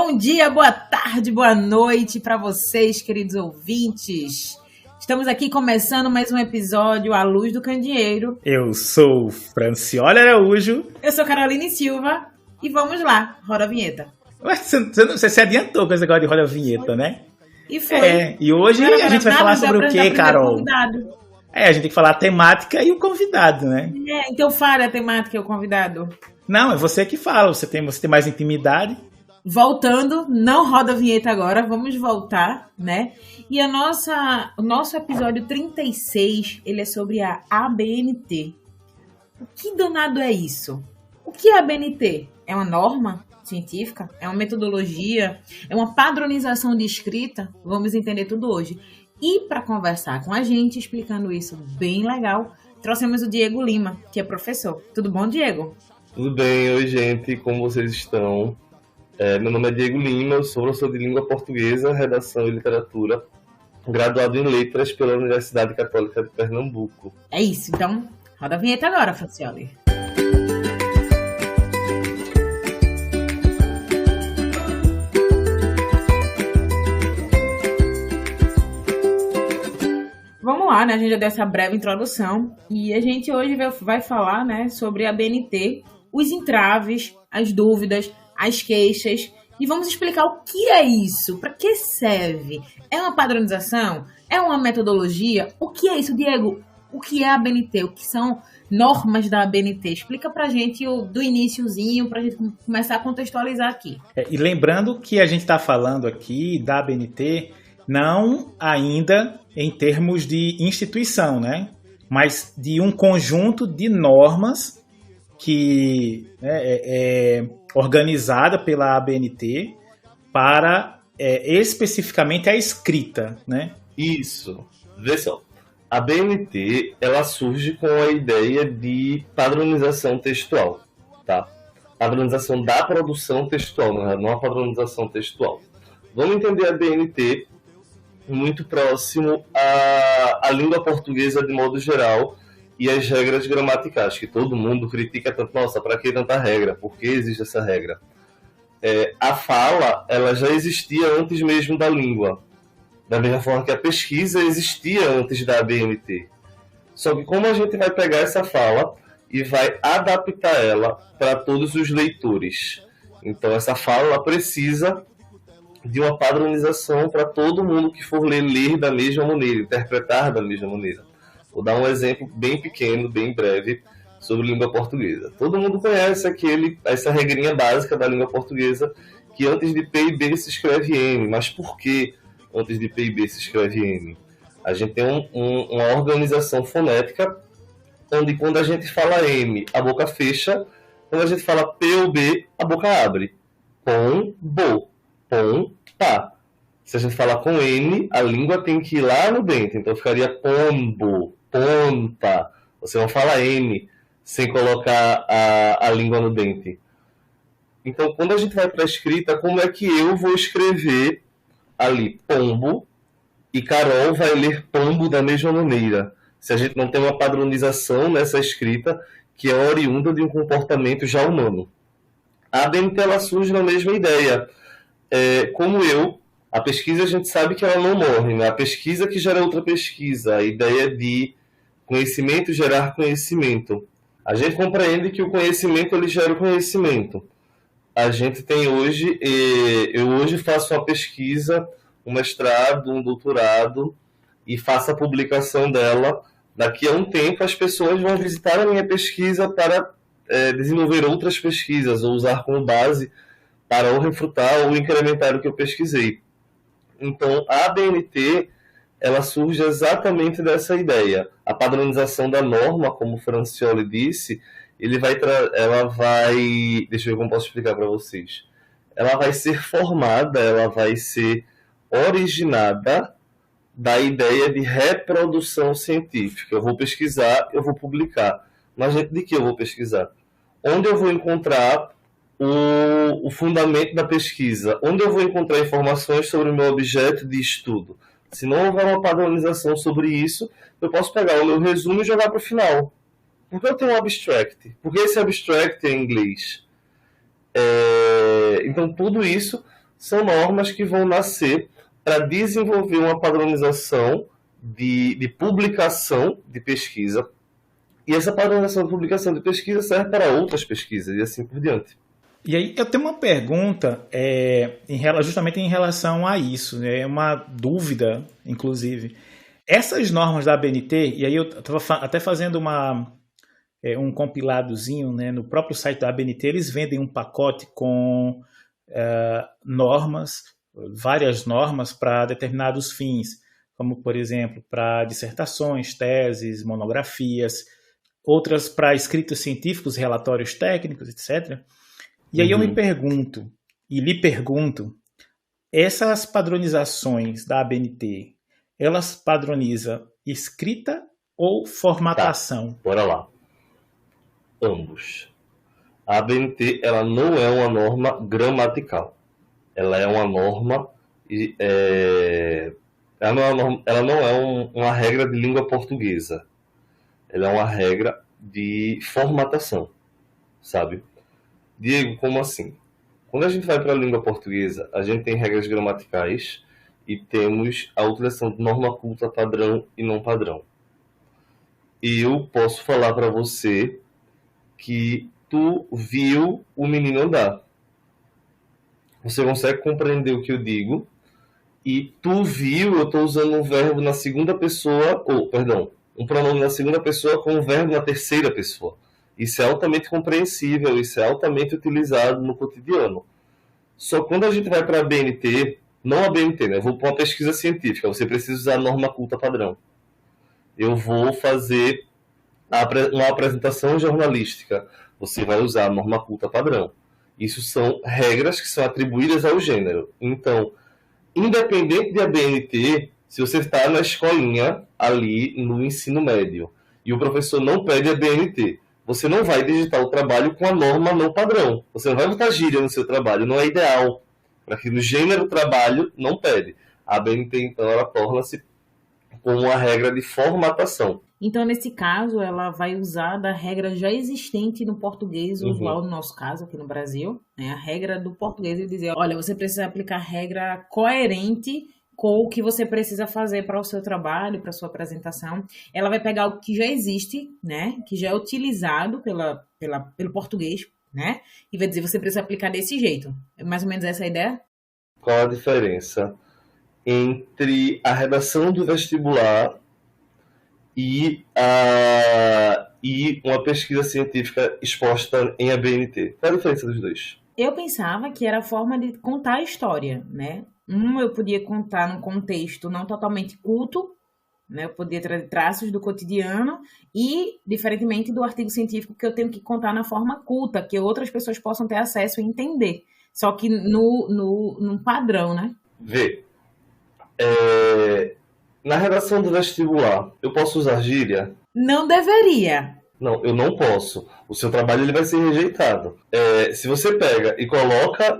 Bom dia, boa tarde, boa noite para vocês, queridos ouvintes. Estamos aqui começando mais um episódio à luz do candeeiro. Eu sou Francioli Araújo. Eu sou Caroline Silva e vamos lá, roda a vinheta. Você se adiantou com esse negócio de roda a vinheta, né? E foi. E hoje a gente vai falar sobre o quê, Carol? A gente tem que falar a temática e o convidado, né? Então fale a temática e o convidado. Não, é você que fala, você tem mais intimidade. Voltando, não roda a vinheta agora, vamos voltar, né? E o nosso episódio 36, ele é sobre a ABNT. O que danado é isso? O que é a ABNT? É uma norma científica? É uma metodologia? É uma padronização de escrita? Vamos entender tudo hoje. E para conversar com a gente, explicando isso bem legal, trouxemos o Diego Lima, que é professor. Tudo bom, Diego? Tudo bem, oi gente, como vocês estão? Meu nome é Diego Lima, eu sou professor de língua portuguesa, redação e literatura, graduado em letras pela Universidade Católica de Pernambuco. É isso, então roda a vinheta agora, Francioli. Vamos lá, né? A gente já deu essa breve introdução e a gente hoje vai falar, né, sobre a ABNT, os entraves, as dúvidas, as queixas, e vamos explicar o que é isso, para que serve, é uma padronização, é uma metodologia, o que é isso, Diego? O que é a ABNT, o que são normas da ABNT? Explica pra gente do iniciozinho, pra gente começar a contextualizar aqui. E lembrando que a gente está falando aqui da ABNT, não ainda em termos de instituição, né? Mas de um conjunto de normas que é organizada pela ABNT para especificamente a escrita, né? Isso. Vê só. A ABNT, ela surge com a ideia de padronização textual, tá? Padronização da produção textual, não a padronização textual. Vamos entender a ABNT muito próximo à língua portuguesa de modo geral e as regras gramaticais, que todo mundo critica tanto. Nossa, para que tanta regra? Por que existe essa regra? A fala, ela já existia antes mesmo da língua. Da mesma forma que a pesquisa existia antes da ABNT. Só que como a gente vai pegar essa fala e vai adaptar ela para todos os leitores? Então essa fala ela precisa de uma padronização para todo mundo que for ler da mesma maneira, interpretar da mesma maneira. Vou dar um exemplo bem pequeno, bem breve, sobre língua portuguesa. Todo mundo conhece essa regrinha básica da língua portuguesa, que antes de P e B se escreve M. Mas por que antes de P e B se escreve M? A gente tem uma organização fonética, onde quando a gente fala M, a boca fecha, quando a gente fala P ou B, a boca abre. Pom, bo, pom, pá. Se a gente falar com N, a língua tem que ir lá no dente, então ficaria pombo, ponta. Você não fala N sem colocar a língua no dente. Então, quando a gente vai para a escrita, como é que eu vou escrever ali pombo e Carol vai ler pombo da mesma maneira? Se a gente não tem uma padronização nessa escrita que é oriunda de um comportamento já humano. A ABNT ela surge na mesma ideia. A pesquisa a gente sabe que ela não morre, né? A pesquisa que gera outra pesquisa, a ideia de conhecimento gerar conhecimento. A gente compreende que o conhecimento ele gera o conhecimento. A gente tem hoje, eu hoje faço uma pesquisa, um mestrado, um doutorado e faço a publicação dela. Daqui a um tempo as pessoas vão visitar a minha pesquisa para desenvolver outras pesquisas ou usar como base para ou refutar ou incrementar o que eu pesquisei. Então, a ABNT, ela surge exatamente dessa ideia. A padronização da norma, como o Francioli disse, ela vai... Deixa eu ver como posso explicar para vocês. Ela vai ser formada, ela vai ser originada da ideia de reprodução científica. Eu vou pesquisar, eu vou publicar. Mas de que eu vou pesquisar? Onde eu vou encontrar o fundamento da pesquisa? Onde eu vou encontrar informações sobre o meu objeto de estudo? Se não houver uma padronização sobre isso, eu posso pegar o meu resumo e jogar para o final. Por que eu tenho um abstract? Por que esse abstract é em inglês? Então, tudo isso são normas que vão nascer para desenvolver uma padronização de publicação de pesquisa. E essa padronização de publicação de pesquisa serve para outras pesquisas e assim por diante. E aí eu tenho uma pergunta justamente em relação a isso, é uma dúvida, inclusive. Essas normas da ABNT, e aí eu estava até fazendo um compiladozinho, né, no próprio site da ABNT, eles vendem um pacote com normas, várias normas para determinados fins, como, por exemplo, para dissertações, teses, monografias, outras para escritos científicos, relatórios técnicos, etc. E aí eu me pergunto, e lhe pergunto, essas padronizações da ABNT, elas padronizam escrita ou formatação? Tá, bora lá. Ambos. A ABNT, ela não é uma norma gramatical. Ela é uma norma... ela não é uma regra de língua portuguesa. Ela é uma regra de formatação, sabe? Diego, como assim? Quando a gente vai para a língua portuguesa, a gente tem regras gramaticais e temos a utilização de norma culta padrão e não padrão. E eu posso falar para você que tu viu o menino andar. Você consegue compreender o que eu digo? E tu viu, eu estou usando um verbo na segunda pessoa, um pronome na segunda pessoa com um verbo na terceira pessoa. Isso é altamente compreensível, isso é altamente utilizado no cotidiano. Só quando a gente vai para a BNT, não a BNT, né? Eu vou para uma pesquisa científica, você precisa usar a norma culta padrão. Eu vou fazer uma apresentação jornalística, você vai usar a norma culta padrão. Isso são regras que são atribuídas ao gênero. Então, independente de a BNT, se você está na escolinha, ali no ensino médio, e o professor não pede a BNT, você não vai digitar o trabalho com a norma não padrão. Você não vai botar gíria no seu trabalho, não é ideal. Para que no gênero trabalho não pede. A BNT, então, ela torna-se como uma regra de formatação. Então, nesse caso, ela vai usar da regra já existente no português usual, no nosso caso, aqui no Brasil, né? A regra do português é dizer, olha, você precisa aplicar regra coerente com o que você precisa fazer para o seu trabalho, para a sua apresentação. Ela vai pegar o que já existe, né? Que já é utilizado pelo português, né? E vai dizer, você precisa aplicar desse jeito. É mais ou menos essa a ideia? Qual a diferença entre a redação do vestibular e uma pesquisa científica exposta em ABNT? Qual a diferença dos dois? Eu pensava que era a forma de contar a história, né? Eu podia contar num contexto não totalmente culto, né? Eu podia trazer traços do cotidiano e, diferentemente do artigo científico, que eu tenho que contar na forma culta, que outras pessoas possam ter acesso e entender. Só que num padrão, né? Vê. Na redação do vestibular, eu posso usar gíria? Não deveria. Não, eu não posso. O seu trabalho ele vai ser rejeitado. Se você pega e coloca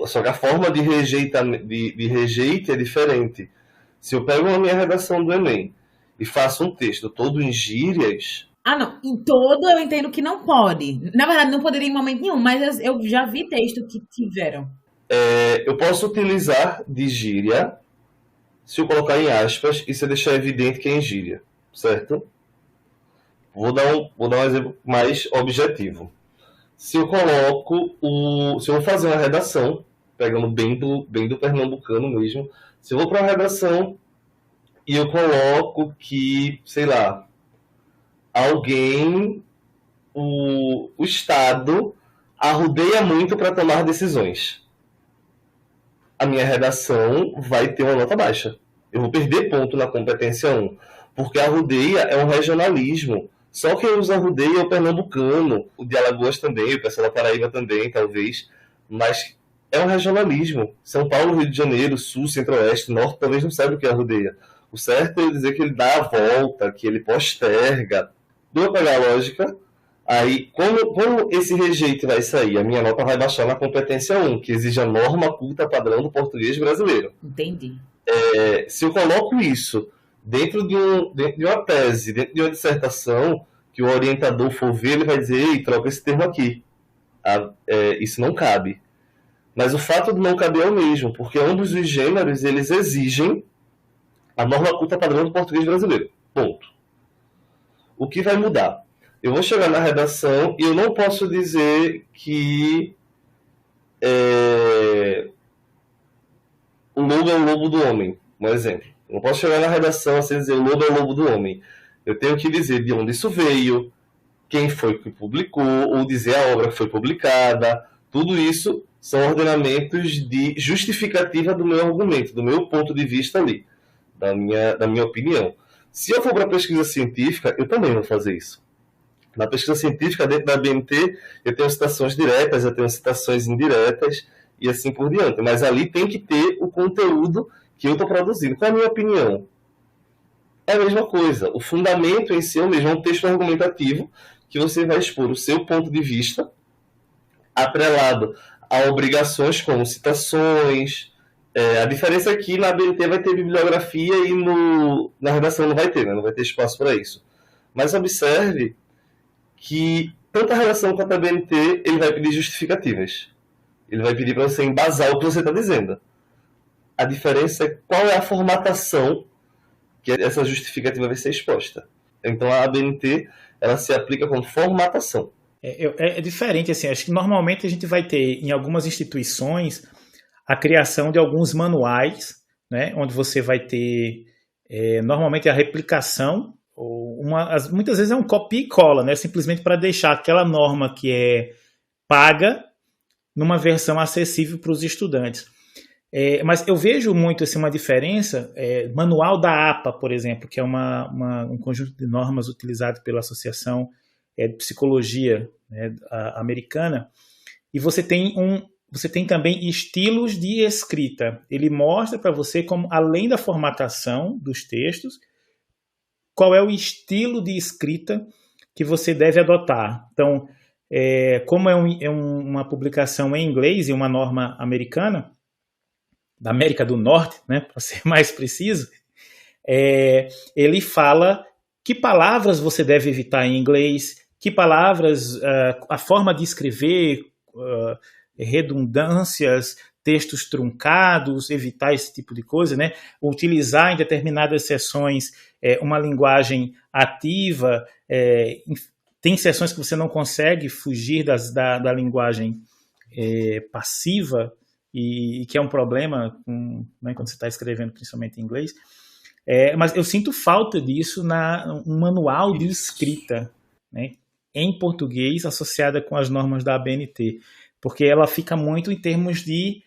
só que a forma de rejeite é diferente. Se eu pego a minha redação do Enem e faço um texto todo em gírias... Ah, não. Em todo eu entendo que não pode. Na verdade, não poderia em momento nenhum, mas eu já vi texto que tiveram. Eu posso utilizar de gíria se eu colocar em aspas e se eu deixar evidente que é em gíria, certo? Vou dar um exemplo mais objetivo. Se eu vou fazer uma redação, pegando bem do pernambucano mesmo, se eu vou para uma redação e eu coloco que, sei lá, o Estado arrodeia muito para tomar decisões, a minha redação vai ter uma nota baixa. Eu vou perder ponto na competência 1, porque a arrodeia é um regionalismo. Só quem usa arrodeia é o pernambucano, o de Alagoas também, o pessoal da Paraíba também, talvez, mas é um regionalismo. São Paulo, Rio de Janeiro, Sul, Centro-Oeste, Norte, talvez não saiba o que é arrodeia. O certo é eu dizer que ele dá a volta, que ele posterga. Deu para pegar a lógica? Aí, como esse rejeito vai sair? A minha nota vai baixar na competência 1, que exige a norma culta padrão do português brasileiro. Entendi. Se eu coloco isso dentro de uma tese, dentro de uma dissertação, que o orientador for ver, ele vai dizer, ei, troca esse termo aqui. Isso não cabe. Mas o fato de não caber é o mesmo, porque ambos os gêneros eles exigem a norma culta padrão do português brasileiro. Ponto. O que vai mudar? Eu vou chegar na redação e eu não posso dizer que o lobo é o lobo do homem, um exemplo. Eu não posso chegar na redação sem dizer o lobo é o lobo do homem. Eu tenho que dizer de onde isso veio, quem foi que publicou, ou dizer a obra que foi publicada. Tudo isso são ordenamentos de justificativa do meu argumento, do meu ponto de vista ali, da minha opinião. Se eu for para a pesquisa científica, eu também vou fazer isso. Na pesquisa científica, dentro da BNT, eu tenho citações diretas, eu tenho citações indiretas e assim por diante. Mas ali tem que ter o conteúdo que eu estou produzindo. Qual é a minha opinião? É a mesma coisa. O fundamento em si é o mesmo. É um texto argumentativo que você vai expor o seu ponto de vista atrelado a obrigações como citações. A diferença é que na BNT vai ter bibliografia e na redação não vai ter, né? Não vai ter espaço para isso. Mas observe que tanto a redação quanto a BNT ele vai pedir justificativas. Ele vai pedir para você embasar o que você está dizendo. A diferença é qual é a formatação que essa justificativa vai ser exposta. Então a ABNT ela se aplica com formatação. É diferente, assim, acho que normalmente a gente vai ter em algumas instituições a criação de alguns manuais, né, onde você vai ter normalmente a replicação, ou muitas vezes é um copia e cola, né, simplesmente para deixar aquela norma que é paga numa versão acessível para os estudantes. Mas eu vejo muito assim, uma diferença, manual da APA, por exemplo, que é um conjunto de normas utilizado pela Associação de Psicologia, né, americana, e você tem também estilos de escrita. Ele mostra para você como, além da formatação dos textos, qual é o estilo de escrita que você deve adotar. Então, como é uma publicação em inglês e uma norma americana, da América do Norte, né, para ser mais preciso, ele fala que palavras você deve evitar em inglês, que palavras, a forma de escrever, redundâncias, textos truncados, evitar esse tipo de coisa, né? Utilizar em determinadas sessões uma linguagem ativa, tem sessões que você não consegue fugir da linguagem passiva, e que é um problema né, quando você está escrevendo principalmente em inglês, mas eu sinto falta disso um manual de escrita, né, em português associada com as normas da ABNT, porque ela fica muito em termos de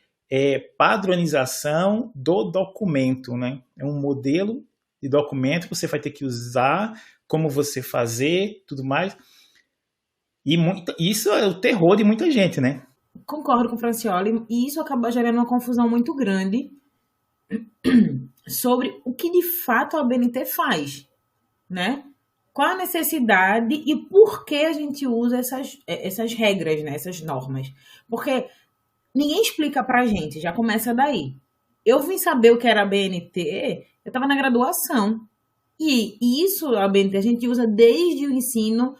padronização do documento, né? É um modelo de documento que você vai ter que usar, como você fazer, tudo mais, e isso é o terror de muita gente, né? Concordo com o Francioli, e isso acaba gerando uma confusão muito grande sobre o que de fato a ABNT faz, né? Qual a necessidade e por que a gente usa essas regras, né? Essas normas. Porque ninguém explica pra gente, já começa daí. Eu vim saber o que era a ABNT, eu estava na graduação. E isso, a ABNT, a gente usa desde o ensino,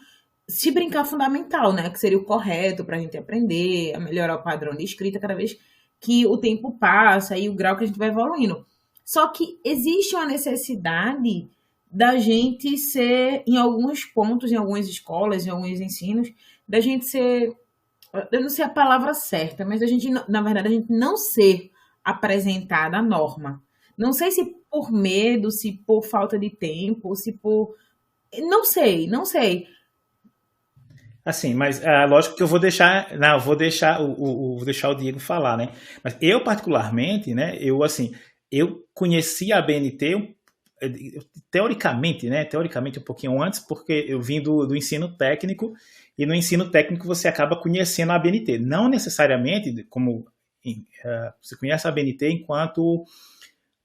se brincar, fundamental, né? Que seria o correto para a gente aprender, a melhorar o padrão de escrita cada vez que o tempo passa e o grau que a gente vai evoluindo. Só que existe uma necessidade da gente ser, em alguns pontos, em algumas escolas, em alguns ensinos, da gente ser, eu não sei a palavra certa, mas a gente, na verdade, a gente não ser apresentada a norma. Não sei se por medo, se por falta de tempo, se por... Não sei. Assim, mas lógico que eu vou deixar o Diego falar, né? Mas eu particularmente, né? Eu conheci a ABNT teoricamente um pouquinho antes, porque eu vim do ensino técnico, e no ensino técnico você acaba conhecendo a ABNT. Não necessariamente como você conhece a ABNT enquanto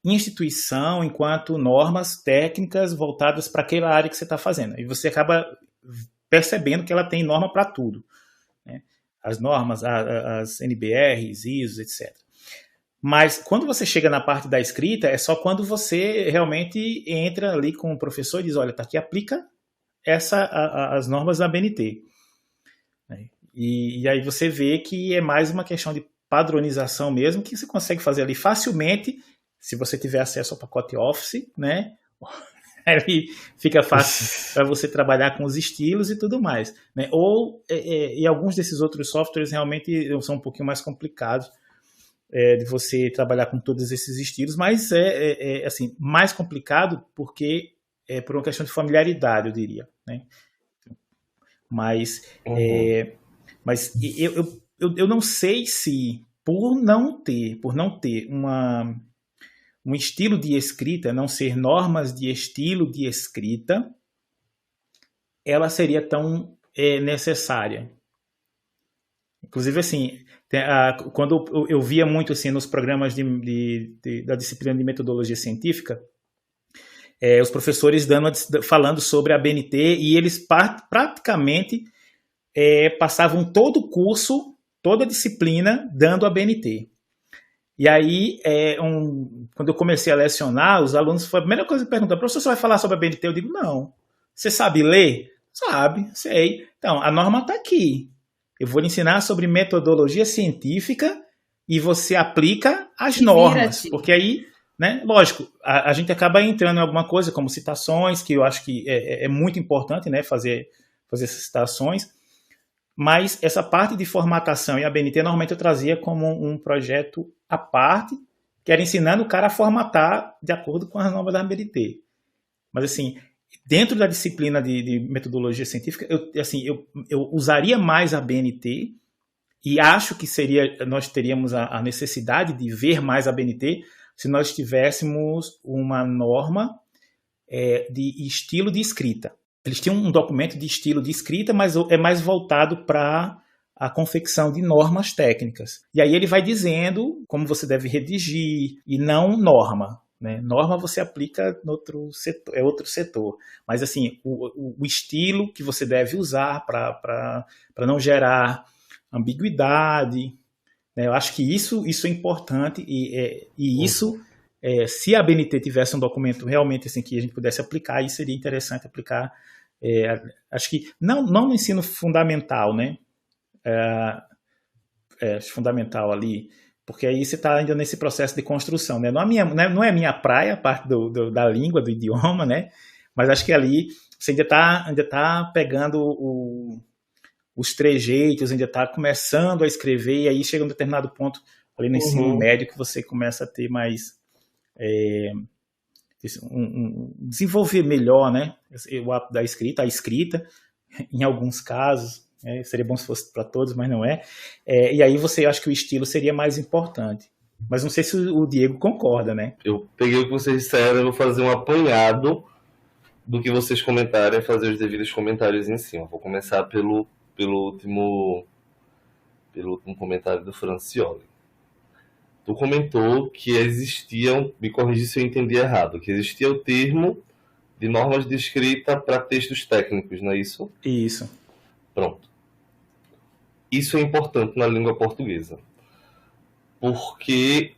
instituição, enquanto normas técnicas voltadas para aquela área que você está fazendo. E você acaba percebendo que ela tem norma para tudo, né? As normas, as NBRs, ISOs, etc. Mas quando você chega na parte da escrita, é só quando você realmente entra ali com o professor e diz, olha, tá aqui, aplica as normas da ABNT. E aí você vê que é mais uma questão de padronização mesmo, que você consegue fazer ali facilmente, se você tiver acesso ao pacote Office, né? Aí fica fácil para você trabalhar com os estilos e tudo mais, né? Ou e alguns desses outros softwares realmente são um pouquinho mais complicados de você trabalhar com todos esses estilos, mas assim, mais complicado porque por uma questão de familiaridade, eu diria, né? Mas eu não sei se por não ter um estilo de escrita, não ser normas de estilo de escrita, ela seria tão necessária. Inclusive, assim, quando eu via muito assim, nos programas da disciplina de metodologia científica, os professores falando sobre a BNT, e eles praticamente passavam todo o curso, toda a disciplina, dando a BNT. E aí, quando eu comecei a lecionar, os alunos, foi a primeira coisa que perguntaram: professor, você vai falar sobre a BNT? Eu digo, não. Você sabe ler? Sabe, sei. Então, a norma está aqui. Eu vou lhe ensinar sobre metodologia científica e você aplica as normas. Porque aí, né, lógico, a gente acaba entrando em alguma coisa como citações, que eu acho que é muito importante, né, fazer essas citações. Mas essa parte de formatação e a BNT, normalmente eu trazia como um projeto à parte, que era ensinando o cara a formatar de acordo com as normas da BNT. Mas, assim, dentro da disciplina de metodologia científica, eu usaria mais a BNT, e acho que nós teríamos a necessidade de ver mais a BNT se nós tivéssemos uma norma de estilo de escrita. Eles tinham um documento de estilo de escrita, mas é mais voltado para a confecção de normas técnicas. E aí ele vai dizendo como você deve redigir, e não norma, né? Norma você aplica no outro setor, outro setor. Mas, assim, o estilo que você deve usar para não gerar ambiguidade, né? Eu acho que isso é importante, e isso... se a BNT tivesse um documento realmente assim, que a gente pudesse aplicar, aí seria interessante aplicar, acho que não no ensino fundamental, né? Fundamental ali, porque aí você está ainda nesse processo de construção, né? Não é a minha praia, a parte da língua, do idioma, né? Mas acho que ali você ainda tá pegando os trejeitos, ainda está começando a escrever, e aí chega um determinado ponto ali no ensino médio que você começa a ter mais... desenvolver melhor, né, o ato da escrita, a escrita, em alguns casos, seria bom se fosse para todos, mas não é. E aí eu acho que o estilo seria mais importante. Mas não sei se o Diego concorda, né? Eu peguei o que vocês disseram, eu vou fazer um apanhado do que vocês comentaram e fazer os devidos comentários em cima. Vou começar pelo último comentário do Francioli. Tu comentou que existiam, me corrigi se eu entendi errado, que existia o termo de normas de escrita para textos técnicos, não é isso? Isso. Pronto. Isso é importante na língua portuguesa, porque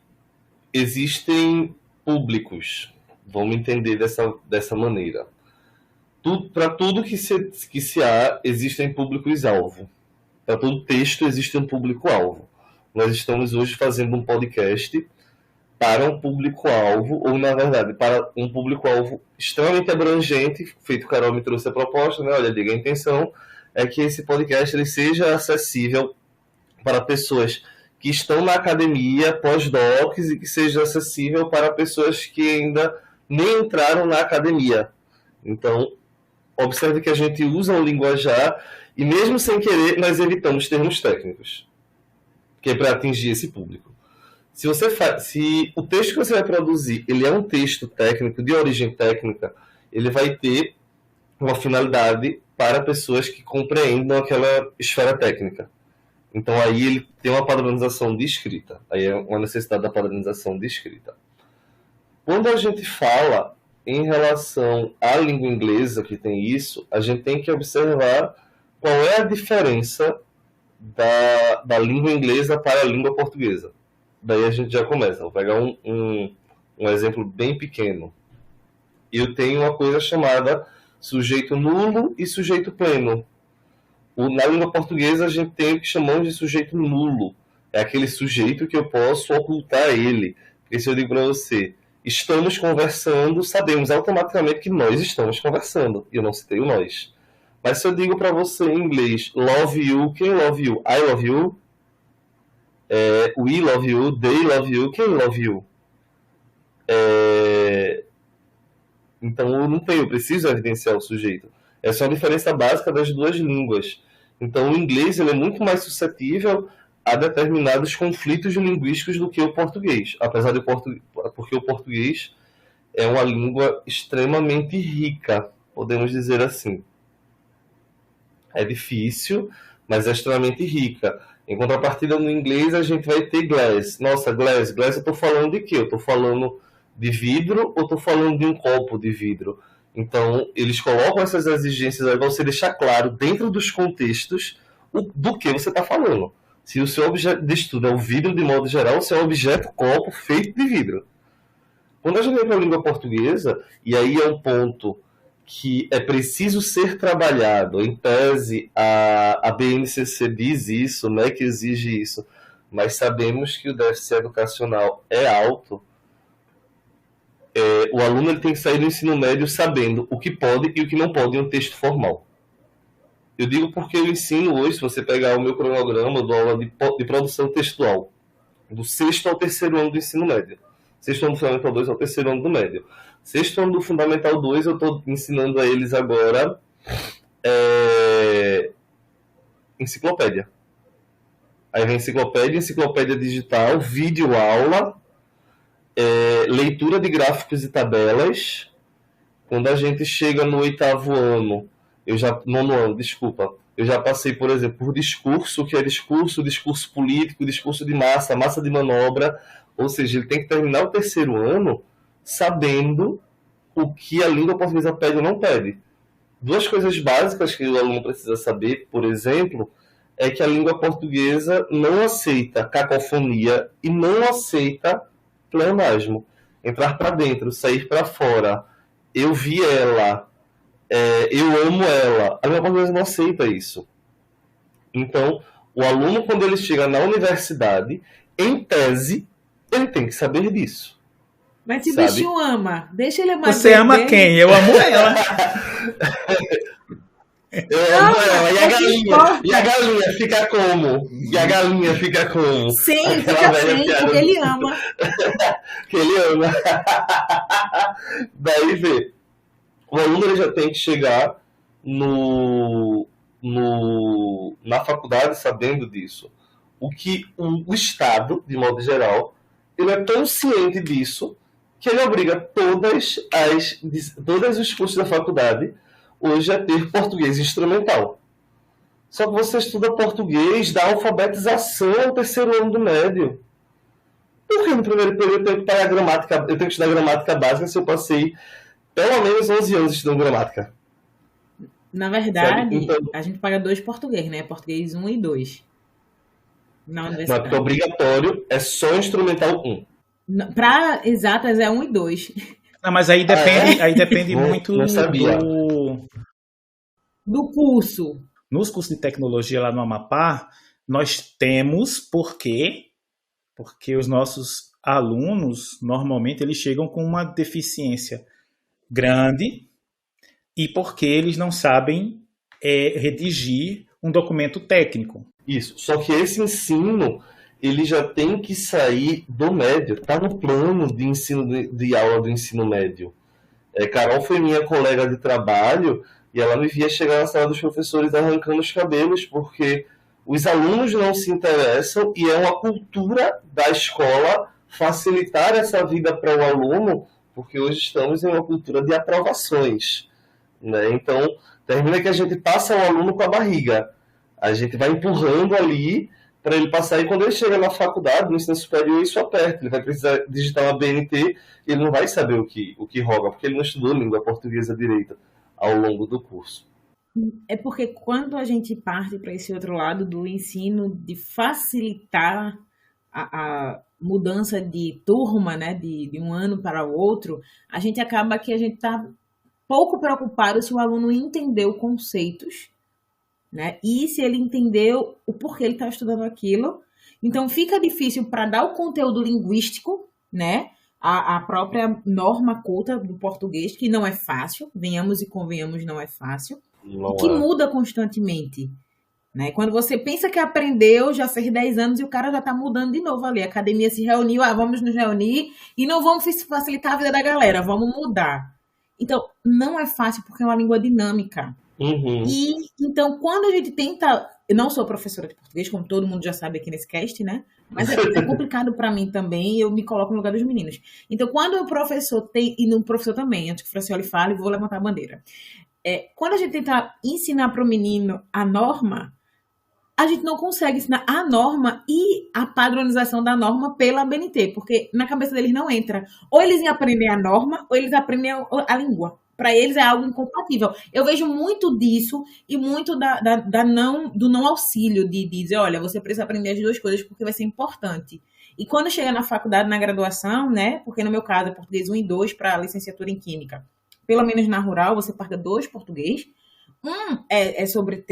existem públicos, vamos entender dessa maneira. Para tudo que se há, existem públicos-alvo. Para todo texto existe um público-alvo. Nós estamos hoje fazendo um podcast para um público-alvo, ou, na verdade, para um público-alvo extremamente abrangente, feito que Carol me trouxe a proposta, né? Olha, diga, a intenção é que esse podcast ele seja acessível para pessoas que estão na academia, pós-docs, e que seja acessível para pessoas que ainda nem entraram na academia. Então, observe que a gente usa um linguajar, e mesmo sem querer, nós evitamos termos técnicos, que é para atingir esse público. Se o texto que você vai produzir ele é um texto técnico, de origem técnica, ele vai ter uma finalidade para pessoas que compreendam aquela esfera técnica. Então aí ele tem uma padronização de escrita. Aí é uma necessidade da padronização de escrita. Quando a gente fala em relação à língua inglesa, que tem isso, a gente tem que observar qual é a diferença da língua inglesa para a língua portuguesa. Daí a gente já começa. Vou pegar um exemplo bem pequeno. Eu tenho uma coisa chamada sujeito nulo e sujeito pleno. Na língua portuguesa a gente tem o que chamamos de sujeito nulo. É aquele sujeito que eu posso ocultar ele. Porque se eu digo para você, estamos conversando, sabemos automaticamente que nós estamos conversando. E eu não citei o nós. Mas se eu digo para você em inglês, love you, quem love you? I love you. We love you, they love you, quem love you? Então eu preciso evidenciar o sujeito. Essa é a diferença básica das duas línguas. Então o inglês ele é muito mais suscetível a determinados conflitos linguísticos do que o português. Apesar de porque o português é uma língua extremamente rica, podemos dizer assim. É difícil, mas é extremamente rica. Em contrapartida, no inglês, a gente vai ter glass. Nossa, glass eu estou falando de quê? Eu estou falando de vidro ou estou falando de um copo de vidro? Então, eles colocam essas exigências aí para você deixar claro, dentro dos contextos, do que você está falando. Se o seu objeto de estudo é o vidro de modo geral, ou se é um objeto copo feito de vidro. Quando a gente vem para a língua portuguesa, e aí é um ponto que é preciso ser trabalhado. Em tese, a BNCC diz isso, né, que exige isso, mas sabemos que o déficit educacional é alto. O aluno ele tem que sair do ensino médio sabendo o que pode e o que não pode em um texto formal. Eu digo porque eu ensino hoje, se você pegar o meu cronograma, eu dou aula de produção textual, do 6º ao 3º ano do ensino médio. 6º ano do Fundamental 2 ao 3º ano do médio. 6º ano do Fundamental 2, eu estou ensinando a eles agora enciclopédia. Aí vem enciclopédia digital, vídeo aula, leitura de gráficos e tabelas. Quando a gente chega no 8º ano, nono ano, desculpa, eu já passei, por exemplo, por discurso, que é discurso político, discurso de massa de manobra, ou seja, ele tem que terminar o 3º ano sabendo o que a língua portuguesa pede ou não pede. Duas coisas básicas que o aluno precisa saber, por exemplo, é que a língua portuguesa não aceita cacofonia e não aceita pleonasmo. Entrar para dentro, sair para fora, eu vi ela, eu amo ela. A língua portuguesa não aceita isso. Então, o aluno, quando ele chega na universidade, em tese, ele tem que saber disso. Mas se o bichinho ama, deixa ele amar. Você ama quem? Eu amo ela. Eu amo ela. E a galinha fica como? Sem, fica sem, porque ele ama. Que ele ama. Daí vê. O aluno ele já tem que chegar na faculdade sabendo disso. O que o Estado, de modo geral, ele é tão ciente disso que ele obriga todos os cursos da faculdade hoje a ter português instrumental. Só que você estuda português da alfabetização ao 3º ano do médio. Por que no primeiro período eu tenho que pagar gramática? Eu tenho que estudar gramática básica se eu passei pelo menos 11 anos estudando gramática. Na verdade, então, a gente paga 2 português, né? Português 1 e 2. Na universidade. Não, porque obrigatório é só instrumental 1. Para exatas é 1 e 2. Não, mas aí depende muito do curso. Nos cursos de tecnologia lá no Amapá, nós temos porque os nossos alunos, normalmente, eles chegam com uma deficiência grande e porque eles não sabem redigir um documento técnico. Isso, só que esse ensino ele já tem que sair do médio, está no plano de ensino de aula do ensino médio. Carol foi minha colega de trabalho e ela me via chegar na sala dos professores arrancando os cabelos porque os alunos não se interessam e é uma cultura da escola facilitar essa vida para o aluno, porque hoje estamos em uma cultura de aprovações, né? Então, termina que a gente passa o aluno com a barriga. A gente vai empurrando ali para ele passar, e quando ele chega na faculdade, no ensino superior, isso aperta. Ele vai precisar digitar uma BNT e ele não vai saber o que roga, porque ele não estudou língua portuguesa direito ao longo do curso. É porque quando a gente parte para esse outro lado do ensino de facilitar a mudança de turma, né, de um ano para o outro, a gente acaba que a gente está pouco preocupado se o aluno entendeu conceitos, né, e se ele entendeu o porquê ele está estudando aquilo, Então fica difícil para dar o conteúdo linguístico, né? A própria norma culta do português, que não é fácil, venhamos e convenhamos, não é fácil, Não e que é. muda constantemente. Né? Quando você pensa que aprendeu, já fez 10 anos e o cara já está mudando de novo ali. A academia se reuniu, vamos nos reunir e não vamos facilitar a vida da galera, vamos mudar. Então, não é fácil porque é uma língua dinâmica. Uhum. E então, quando a gente tenta. Eu não sou professora de português, como todo mundo já sabe aqui nesse cast, né? Mas é complicado para mim também, eu me coloco no lugar dos meninos. Então, quando o professor tem. E no professor também, antes que o Francioli fale, vou levantar a bandeira. Quando a gente tenta ensinar para o menino a norma, a gente não consegue ensinar a norma e a padronização da norma pela ABNT, porque na cabeça deles não entra. Ou eles aprendem a norma, ou eles aprendem a língua. Para eles é algo incompatível. Eu vejo muito disso e muito do não auxílio, de dizer, olha, você precisa aprender as duas coisas porque vai ser importante. E quando chega na faculdade, na graduação, né, porque no meu caso é português 1 e 2 para licenciatura em Química, pelo menos na rural, você paga 2 português. É sobre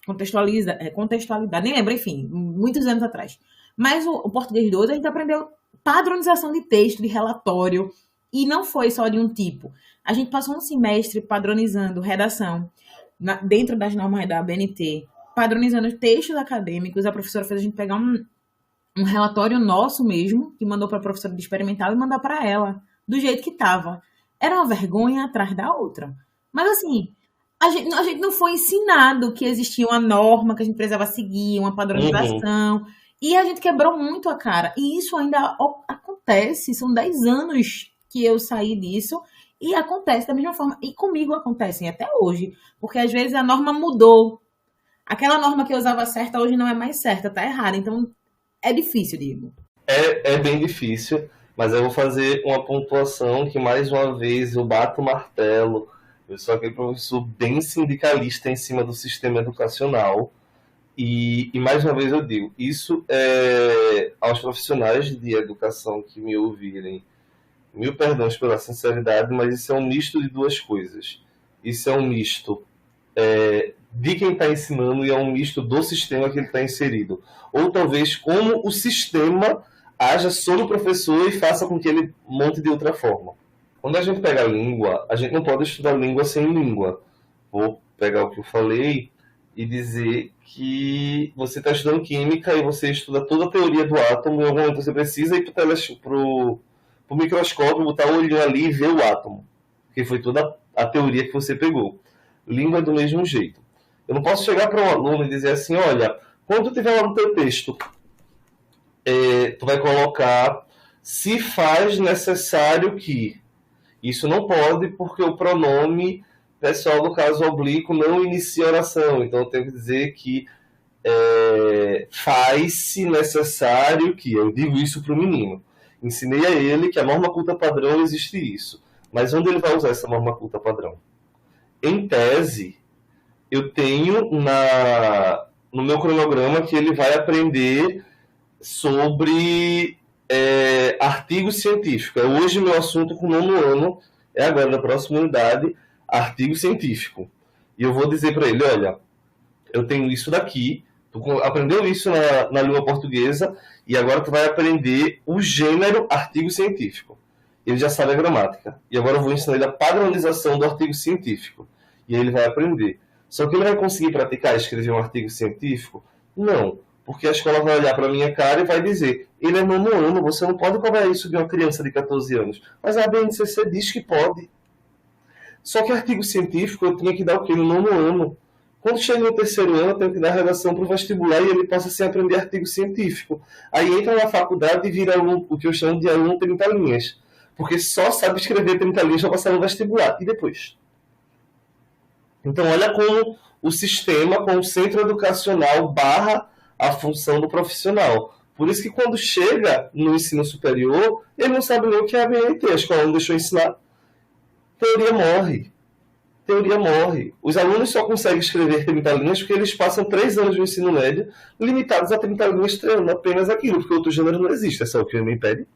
contextualidade, nem lembro, enfim, muitos anos atrás. Mas o português 2, a gente aprendeu padronização de texto, de relatório, e não foi só de um tipo. A gente passou um semestre padronizando redação dentro das normas da ABNT, padronizando textos acadêmicos. A professora fez a gente pegar um relatório nosso mesmo, que mandou para a professora de experimental e mandar para ela, do jeito que estava. Era uma vergonha atrás da outra. Mas assim, a gente não foi ensinado que existia uma norma que a gente precisava seguir, uma padronização. E a gente quebrou muito a cara. E isso ainda acontece. São 10 anos que eu saí disso. E acontece da mesma forma. E comigo acontecem até hoje. Porque às vezes a norma mudou. Aquela norma que eu usava certa hoje não é mais certa, tá errada. Então é difícil, Diego. É bem difícil, mas eu vou fazer uma pontuação que mais uma vez eu bato o martelo. Eu sou aquele professor bem sindicalista em cima do sistema educacional. E mais uma vez eu digo, isso é aos profissionais de educação que me ouvirem, mil perdões pela sinceridade, mas isso é um misto de duas coisas. Isso é um misto de quem está ensinando e é um misto do sistema que ele está inserido. Ou talvez como o sistema haja sobre o professor e faça com que ele monte de outra forma. Quando a gente pega a língua, a gente não pode estudar língua sem língua. Vou pegar o que eu falei e dizer que você está estudando química e você estuda toda a teoria do átomo, e em algum momento você precisa ir para o microscópio, botar o olhinho ali e ver o átomo, que foi toda a teoria que você pegou. Língua é do mesmo jeito. Eu não posso chegar para um aluno e dizer assim, olha, quando tu tiver lá no teu texto, tu vai colocar se faz necessário que. Isso não pode porque o pronome pessoal do caso oblíquo não inicia a oração. Então eu tenho que dizer que faz-se necessário que. Eu digo isso para o menino. Ensinei a ele que a norma culta padrão existe isso. Mas onde ele vai usar essa norma culta padrão? Em tese, eu tenho no meu cronograma que ele vai aprender sobre artigos científicos. Hoje meu assunto com o 9º ano é agora, na próxima unidade, artigo científico. E eu vou dizer para ele, olha, eu tenho isso daqui, tu aprendeu isso na língua portuguesa e agora tu vai aprender o gênero artigo científico. Ele já sabe a gramática. E agora eu vou ensinar ele a padronização do artigo científico. E aí ele vai aprender. Só que ele vai conseguir praticar e escrever um artigo científico? Não. Porque a escola vai olhar para a minha cara e vai dizer, ele é 9º ano, você não pode cobrar isso de uma criança de 14 anos. Mas a BNCC diz que pode. Só que artigo científico eu tinha que dar o quê? No 9º ano. Quando chega no 3º ano, eu tenho que dar redação para o vestibular e ele passa a aprender artigo científico. Aí entra na faculdade e vira o que eu chamo de aluno 30 linhas. Porque só sabe escrever 30 linhas para passar no vestibular. E depois? Então, olha como o sistema, como o centro educacional barra a função do profissional. Por isso que quando chega no ensino superior, ele não sabe nem o que é a ABNT. A escola não deixou ensinar. Teoria morre. Teoria morre. Os alunos só conseguem escrever 30 linhas porque eles passam 3 anos no ensino médio limitados a 30 linhas treinando apenas aquilo, porque outro gênero não existe. É só o que o Enem pede.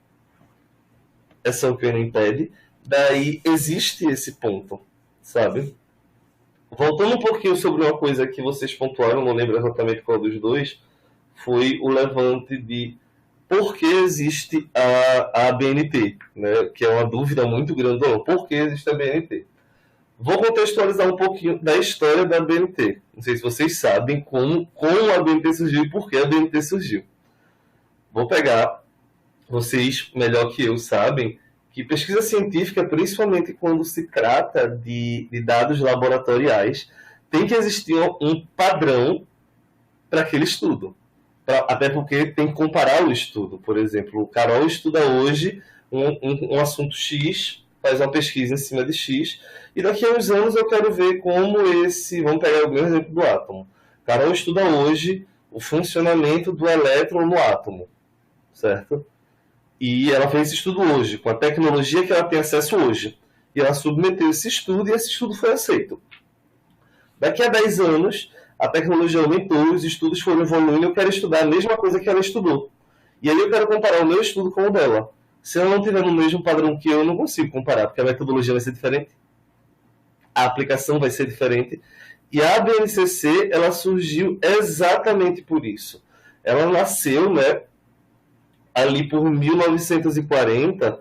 É só o que o Enem pede. Daí existe esse ponto, sabe? Voltando um pouquinho sobre uma coisa que vocês pontuaram, não lembro exatamente qual dos dois, foi o levante de por que existe a ABNT, né? Que é uma dúvida muito grande. Por que existe a ABNT? Vou contextualizar um pouquinho da história da ABNT. Não sei se vocês sabem como a ABNT surgiu e por que a ABNT surgiu. Vou pegar, vocês melhor que eu sabem, que pesquisa científica, principalmente quando se trata de dados laboratoriais, tem que existir um padrão para aquele estudo. Até porque tem que comparar o estudo. Por exemplo, o Carol estuda hoje um assunto X, faz uma pesquisa em cima de X, e daqui a uns anos eu quero ver como vamos pegar o mesmo exemplo do átomo. Carol estuda hoje o funcionamento do elétron no átomo, certo? E ela fez esse estudo hoje, com a tecnologia que ela tem acesso hoje. E ela submeteu esse estudo e esse estudo foi aceito. Daqui a 10 anos, a tecnologia aumentou, os estudos foram evoluindo, eu quero estudar a mesma coisa que ela estudou. E aí eu quero comparar o meu estudo com o dela. Se ela não tiver no mesmo padrão que eu não consigo comparar, porque a metodologia vai ser diferente, a aplicação vai ser diferente. E a ABNCC, ela surgiu exatamente por isso. Ela nasceu, né, ali por 1940,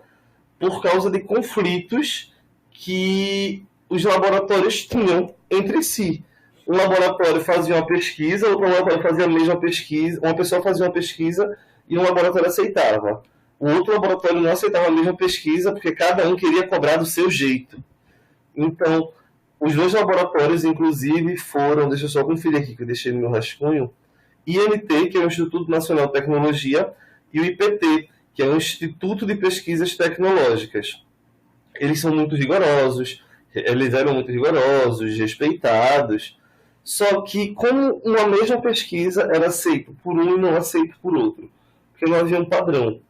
por causa de conflitos que os laboratórios tinham entre si. Um laboratório fazia uma pesquisa, outro laboratório fazia a mesma pesquisa, uma pessoa fazia uma pesquisa e um laboratório aceitava. O outro laboratório não aceitava a mesma pesquisa porque cada um queria cobrar do seu jeito. Então, os dois laboratórios, inclusive, foram, deixa eu só conferir aqui que eu deixei no meu rascunho, INT, que é o Instituto Nacional de Tecnologia, e o IPT, que é o Instituto de Pesquisas Tecnológicas. Eles são muito rigorosos, eles eram muito rigorosos, respeitados, só que como uma mesma pesquisa era aceita por um e não aceita por outro, porque não havia um padrão.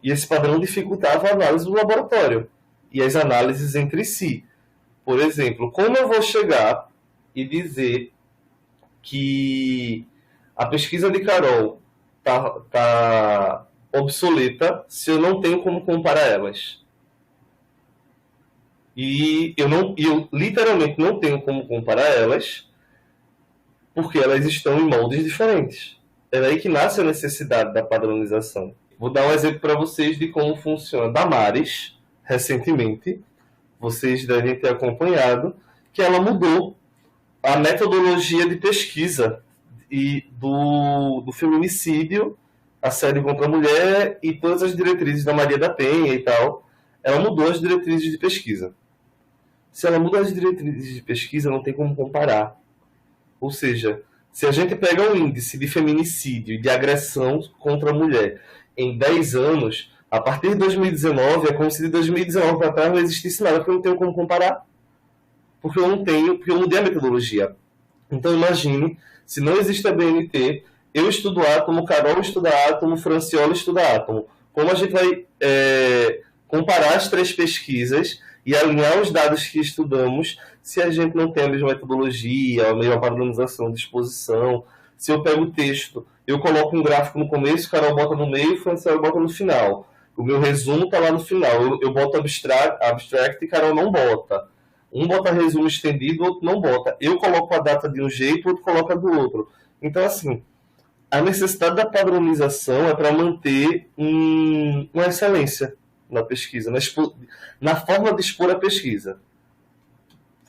E esse padrão dificultava a análise do laboratório e as análises entre si. Por exemplo, como eu vou chegar e dizer que a pesquisa de Carol tá obsoleta se eu não tenho como comparar elas? E eu literalmente não tenho como comparar elas porque elas estão em moldes diferentes. É daí que nasce a necessidade da padronização. Vou dar um exemplo para vocês de como funciona. Damares, recentemente, vocês devem ter acompanhado, que ela mudou a metodologia de pesquisa do feminicídio, assédio contra a mulher e todas as diretrizes da Maria da Penha e tal. Ela mudou as diretrizes de pesquisa. Se ela muda as diretrizes de pesquisa, não tem como comparar. Ou seja, se a gente pega um índice de feminicídio e de agressão contra a mulher em 10 anos, a partir de 2019, é como se de 2019 para trás não existisse nada, porque eu não tenho como comparar. Porque eu mudei a metodologia. Então imagine, se não existe a BNT, eu estudo átomo, Carol estuda átomo, Franciola estuda átomo. Como a gente vai comparar as 3 pesquisas e alinhar os dados que estudamos se a gente não tem a mesma metodologia, a mesma padronização de exposição? Se eu pego o texto, eu coloco um gráfico no começo, Carol bota no meio, Franciola bota no final. O meu resumo está lá no final. Eu boto abstract e Carol não bota. Um bota resumo estendido, o outro não bota. Eu coloco a data de um jeito, o outro coloca do outro. Então, assim, a necessidade da padronização é para manter uma excelência na pesquisa, na forma de expor a pesquisa.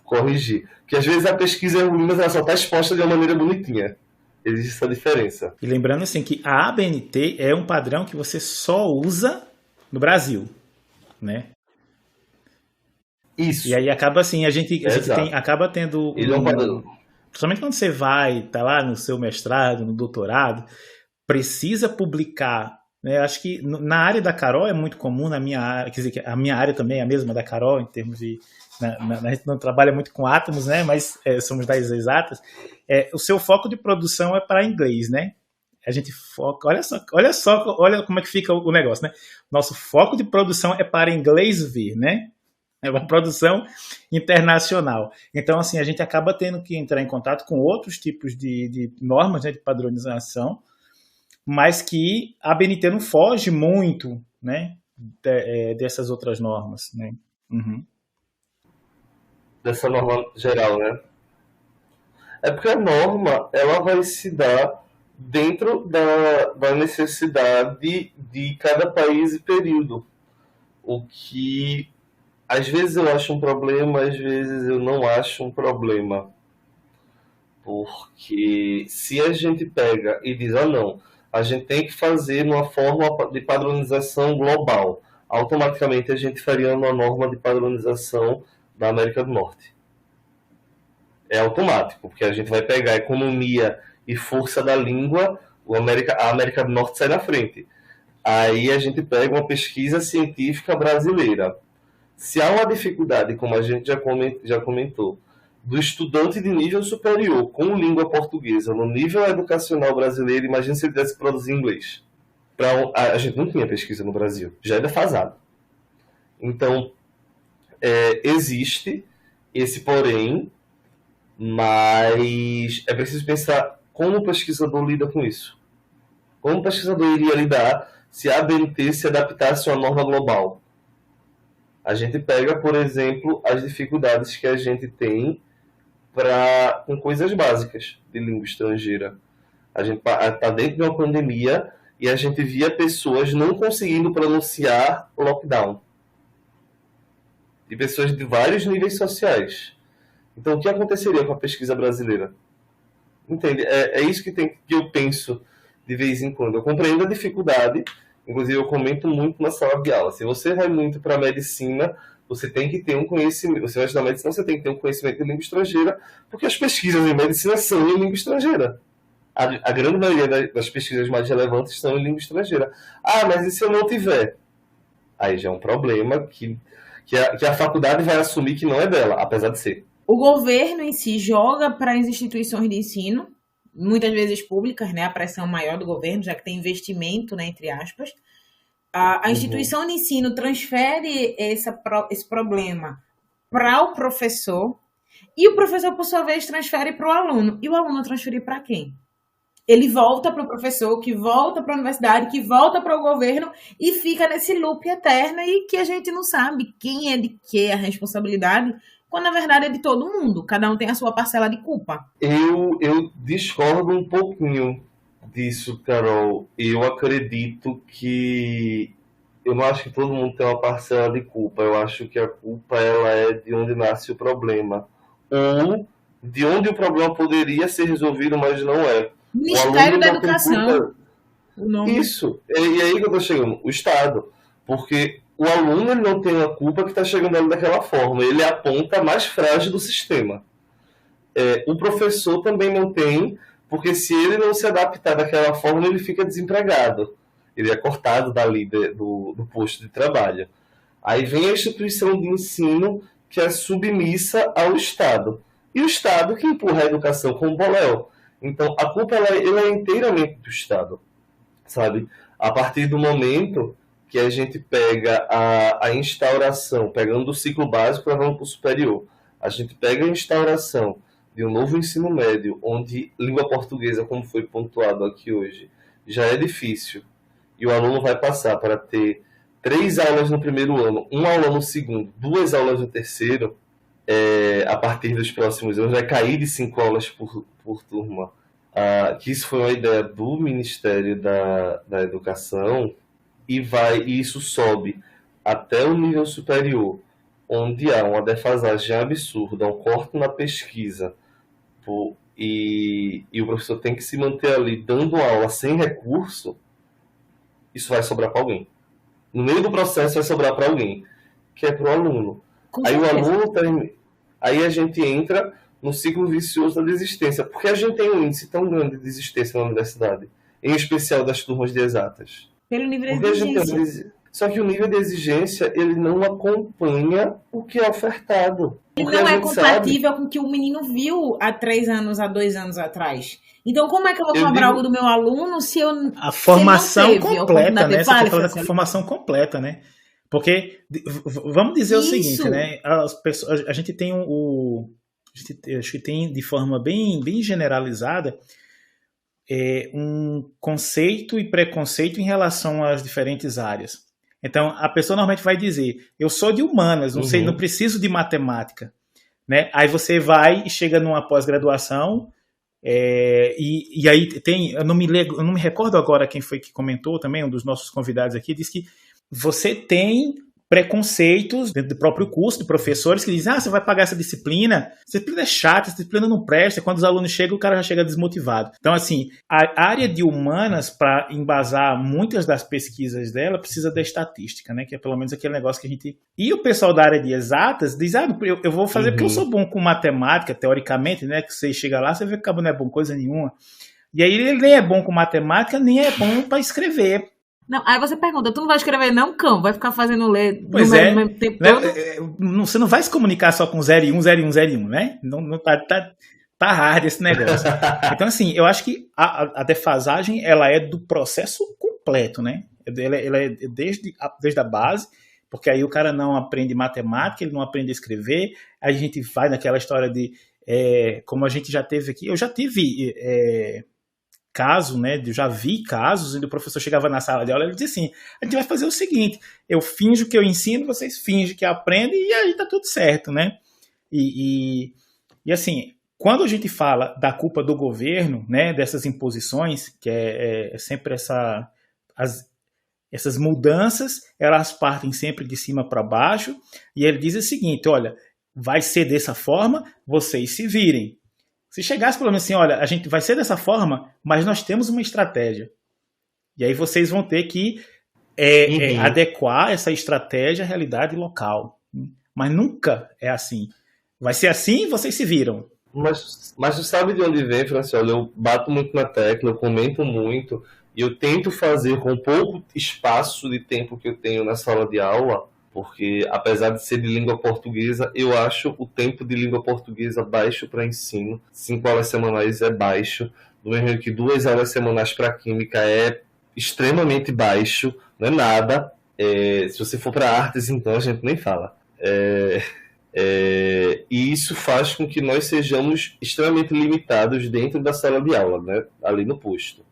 Corrigir. Porque às vezes a pesquisa é ruim, mas ela só está exposta de uma maneira bonitinha. Existe essa diferença. E lembrando assim que a ABNT é um padrão que você só usa no Brasil, né? Isso. E aí acaba assim, a gente acaba tendo... Ele é um padrão. Principalmente quando você tá lá no seu mestrado, no doutorado, precisa publicar, né? Acho que na área da Carol é muito comum, na minha área, quer dizer, a minha área também é a mesma da Carol, em termos de... a gente não trabalha muito com átomos, né? Mas somos das exatas. O seu foco de produção é para inglês, né? A gente foca... Olha como é que fica o negócio, né? Nosso foco de produção é para inglês ver, né? É uma produção internacional. Então, assim, a gente acaba tendo que entrar em contato com outros tipos de normas, né, de padronização, mas que a ABNT não foge muito, né, dessas outras normas, né? Uhum. Dessa norma geral, né? É porque a norma, ela vai se dar dentro da necessidade de cada país e período. O que às vezes eu acho um problema, às vezes eu não acho um problema. Porque se a gente pega e diz, não, a gente tem que fazer uma forma de padronização global, automaticamente a gente faria uma norma de padronização da América do Norte. É automático, porque a gente vai pegar a economia e força da língua, a América do Norte sai na frente. Aí a gente pega uma pesquisa científica brasileira. Se há uma dificuldade, como a gente já comentou, do estudante de nível superior com língua portuguesa no nível educacional brasileiro, imagina se ele tivesse que produzir em inglês. A gente não tinha pesquisa no Brasil, já é defasado. Então, existe esse porém, mas é preciso pensar como o pesquisador lida com isso. Como o pesquisador iria lidar se a ABNT se adaptasse a uma norma global? A gente pega, por exemplo, as dificuldades que a gente tem com coisas básicas de língua estrangeira. A gente está dentro de uma pandemia e a gente via pessoas não conseguindo pronunciar lockdown. De pessoas de vários níveis sociais. Então, o que aconteceria com a pesquisa brasileira? Entende? É isso que eu penso de vez em quando. Eu compreendo a dificuldade, inclusive eu comento muito na sala de aula. Se você vai muito para a medicina, você tem que ter um conhecimento. Você vai estudar medicina, você tem que ter um conhecimento de língua estrangeira, porque as pesquisas em medicina são em língua estrangeira. A grande maioria das pesquisas mais relevantes são em língua estrangeira. Mas e se eu não tiver? Aí já é um problema que a faculdade vai assumir que não é dela, apesar de ser. O governo em si joga para as instituições de ensino, muitas vezes públicas, né, a pressão maior do governo, já que tem investimento, né, entre aspas. A instituição de ensino transfere esse problema para o professor e o professor, por sua vez, transfere para o aluno. E o aluno transferir para quem? Ele volta para o professor, que volta para a universidade, que volta para o governo e fica nesse loop eterno e que a gente não sabe quem é de que a responsabilidade, quando na verdade é de todo mundo. Cada um tem a sua parcela de culpa. Eu discordo um pouquinho disso, Carol. Eu acredito que... Eu não acho que todo mundo tem uma parcela de culpa. Eu acho que a culpa ela é de onde nasce o problema. Ou de onde o problema poderia ser resolvido, mas não é. Ministério da Educação. Isso. E aí que eu estou chegando. O Estado. Porque o aluno ele não tem a culpa que está chegando ali daquela forma. Ele é a ponta mais frágil do sistema. O professor também não tem, porque se ele não se adaptar daquela forma, ele fica desempregado. Ele é cortado dali do posto de trabalho. Aí vem a instituição de ensino que é submissa ao Estado. E o Estado que empurra a educação como boléu. Então, a culpa ela é inteiramente do Estado. Sabe? A partir do momento que a gente pega a instauração, pegando do ciclo básico e levando para o superior, a gente pega a instauração de um novo ensino médio, onde língua portuguesa, como foi pontuado aqui hoje, já é difícil, e o aluno vai passar para ter 3 aulas no primeiro ano, 1 aula no segundo, 2 aulas no terceiro, a partir dos próximos anos, vai cair de 5 aulas por turma. Que isso foi uma ideia do Ministério da Educação, e isso sobe até o nível superior, onde há uma defasagem absurda, um corte na pesquisa, e o professor tem que se manter ali dando aula sem recurso. Isso vai sobrar para alguém. No meio do processo vai sobrar para alguém, que é para o aluno. Aí o aluno aí a gente entra no ciclo vicioso da desistência, porque a gente tem um índice tão grande de desistência na universidade, em especial das turmas de exatas. Pelo nível de exigência. Só que o nível de exigência, ele não acompanha o que é ofertado. Ele não é compatível com o que o menino viu há 3 anos, há 2 anos atrás. Então, como é que eu vou cobrar algo do meu aluno se eu a formação completa, né? Você está falando com formação completa, né? Porque, vamos dizer o seguinte, né? A gente tem acho que tem de forma bem generalizada um conceito e preconceito em relação às diferentes áreas. Então, a pessoa normalmente vai dizer, eu sou de humanas, não sei, não preciso de matemática. Né? Aí você vai e chega numa pós-graduação E aí tem, eu não me recordo agora quem foi que comentou também, um dos nossos convidados aqui, disse que você tem preconceitos dentro do próprio curso de professores que dizem, você vai pagar essa disciplina é chata, essa disciplina não presta, quando os alunos chegam, o cara já chega desmotivado. Então, assim, a área de humanas, para embasar muitas das pesquisas dela, precisa da estatística, né, que é pelo menos aquele negócio que a gente... E o pessoal da área de exatas diz, eu vou fazer porque eu sou bom com matemática, teoricamente, né, que você chega lá, você vê que o cabo não é bom coisa nenhuma. E aí ele nem é bom com matemática, nem é bom para escrever. Não, aí você pergunta, tu não vai escrever não, cão? Vai ficar fazendo ler pois no mesmo tempo todo? Você não vai se comunicar só com 0 e 1, 0 e 1, 0 e 1, né? Não tá hard esse negócio. Então, assim, eu acho que a defasagem, ela é do processo completo, né? Ela é desde a base, porque aí o cara não aprende matemática, ele não aprende a escrever, aí a gente vai naquela história de, como a gente já teve aqui, eu já tive... caso, né, eu já vi casos onde o professor chegava na sala de aula e ele dizia assim, a gente vai fazer o seguinte, eu finjo que eu ensino, vocês fingem que aprendem e aí tá tudo certo, né? E assim, quando a gente fala da culpa do governo, né, dessas imposições, que é sempre essas mudanças, elas partem sempre de cima para baixo, e ele diz o seguinte, olha, vai ser dessa forma, vocês se virem. Se chegasse pelo menos assim, olha, a gente vai ser dessa forma, mas nós temos uma estratégia. E aí vocês vão ter que adequar essa estratégia à realidade local. Mas nunca é assim. Vai ser assim e vocês se viram. Mas tu sabe de onde vem, Franciola? Eu bato muito na tecla, eu comento muito, e eu tento fazer com pouco espaço de tempo que eu tenho na sala de aula, porque apesar de ser de língua portuguesa, eu acho o tempo de língua portuguesa baixo para ensino. 5 aulas semanais é baixo, do mesmo que 2 aulas semanais para química é extremamente baixo, não é nada. Se você for para artes, então a gente nem fala. E isso faz com que nós sejamos extremamente limitados dentro da sala de aula, né, ali no posto.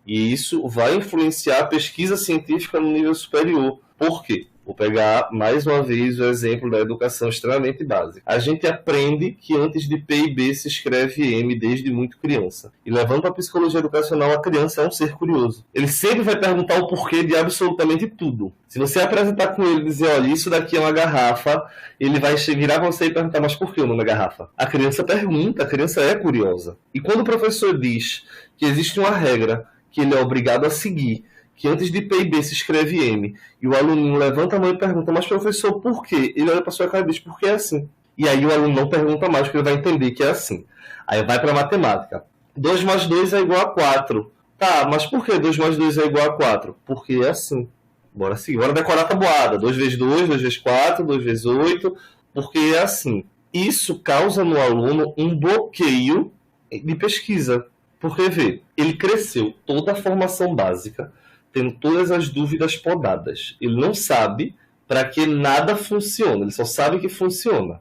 E isso vai influenciar a pesquisa científica no nível superior. Por quê? Vou pegar mais uma vez o exemplo da educação extremamente básica. A gente aprende que antes de P e B se escreve M desde muito criança. E levando para a psicologia educacional, a criança é um ser curioso. Ele sempre vai perguntar o porquê de absolutamente tudo. Se você apresentar com ele e dizer, olha, isso daqui é uma garrafa, ele vai virar para você e perguntar, mas por que o nome é garrafa? A criança pergunta, a criança é curiosa. E quando o professor diz que existe uma regra que ele é obrigado a seguir, que antes de P e B se escreve M, e o aluno levanta a mão e pergunta, mas professor, por quê? Ele olha para sua cara e diz, por que é assim? E aí o aluno não pergunta mais, porque ele vai entender que é assim. Aí vai para a matemática. 2 mais 2 é igual a 4. Tá, mas por que 2 mais 2 é igual a 4? Porque é assim. Bora seguir. Bora decorar a tabuada. 2 vezes 2, 2 vezes 4, 2 vezes 8, porque é assim. Isso causa no aluno um bloqueio de pesquisa. Porque, vê, ele cresceu toda a formação básica, tendo todas as dúvidas podadas. Ele não sabe para que nada funciona, ele só sabe que funciona.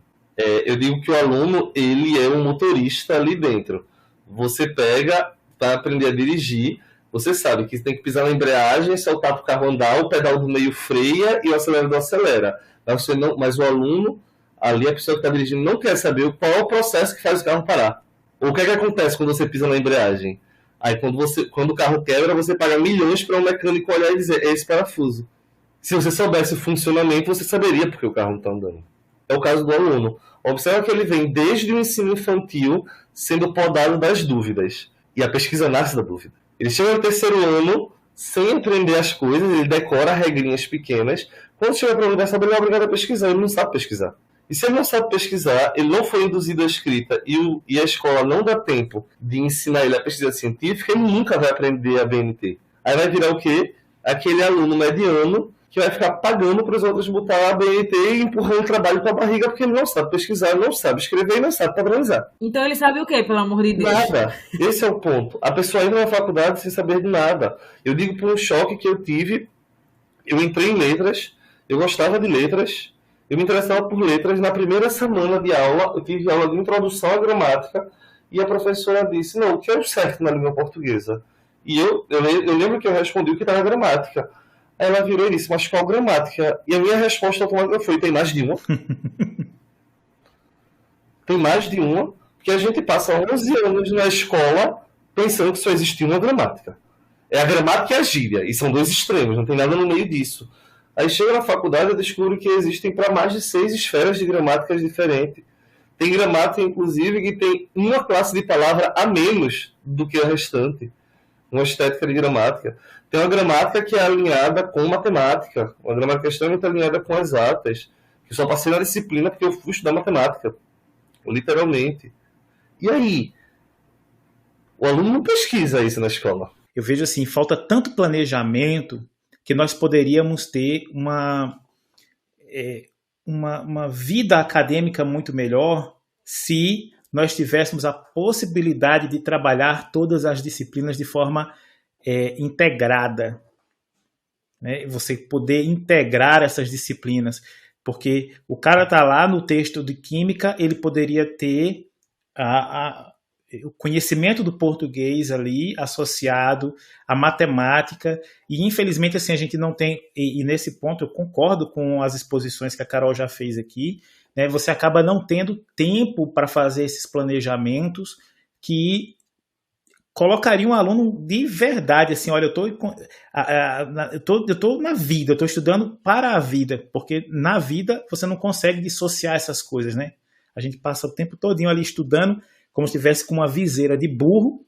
Eu digo que o aluno, ele é um motorista ali dentro. Você pega para aprender a dirigir, você sabe que tem que pisar na embreagem, soltar para o carro andar, o pedal do meio freia e o acelerador acelera. Mas o aluno, ali a pessoa que está dirigindo, não quer saber qual é o processo que faz o carro parar. Ou o que é que acontece quando você pisa na embreagem? Aí quando o carro quebra, você paga milhões para um mecânico olhar e dizer, é esse parafuso. Se você soubesse o funcionamento, você saberia porque o carro não está andando. É o caso do aluno. Observa que ele vem desde o ensino infantil sendo podado das dúvidas. E a pesquisa nasce da dúvida. Ele chega no 3º ano sem aprender as coisas, ele decora regrinhas pequenas. Quando chega para a universidade, ele é obrigado a pesquisar, ele não sabe pesquisar. E se ele não sabe pesquisar, ele não foi induzido à escrita e a escola não dá tempo de ensinar ele a pesquisa científica, ele nunca vai aprender a BNT. Aí vai virar o quê? Aquele aluno mediano que vai ficar pagando para os outros botar a BNT e empurrando o trabalho para a barriga porque ele não sabe pesquisar, não sabe escrever e não sabe padronizar. Então ele sabe o quê, pelo amor de Deus? Nada. Esse é o ponto. A pessoa entra na faculdade sem saber de nada. Eu digo por um choque que eu tive, eu entrei em letras, eu gostava de letras, eu me interessava por letras. Na primeira semana de aula, eu tive aula de introdução à gramática e a professora disse, não, o que é o certo na língua portuguesa? E eu lembro que eu respondi o que estava gramática. Aí ela virou e disse, mas qual gramática? E a minha resposta automática foi, tem mais de uma? Tem mais de uma? Porque a gente passa 11 anos na escola pensando que só existia uma gramática. É a gramática e a gíria, e são dois extremos, não tem nada no meio disso. Aí chega na faculdade e descobre que existem para mais de 6 esferas de gramáticas diferentes. Tem gramática, inclusive, que tem uma classe de palavra a menos do que a restante. Uma estética de gramática. Tem uma gramática que é alinhada com matemática, uma gramática extremamente alinhada com exatas, que só passei na disciplina porque eu fui estudar matemática, literalmente. E aí? O aluno não pesquisa isso na escola. Eu vejo assim, falta tanto planejamento que nós poderíamos ter uma vida acadêmica muito melhor se nós tivéssemos a possibilidade de trabalhar todas as disciplinas de forma integrada. Né? Você poder integrar essas disciplinas. Porque o cara está lá no texto de química, ele poderia ter o conhecimento do português ali associado à matemática, e infelizmente assim a gente não tem, e nesse ponto eu concordo com as exposições que a Carol já fez aqui, né, você acaba não tendo tempo para fazer esses planejamentos que colocariam um aluno de verdade, assim, olha, eu estou na vida, eu estou estudando para a vida, porque na vida você não consegue dissociar essas coisas, né? A gente passa o tempo todinho ali estudando como se estivesse com uma viseira de burro.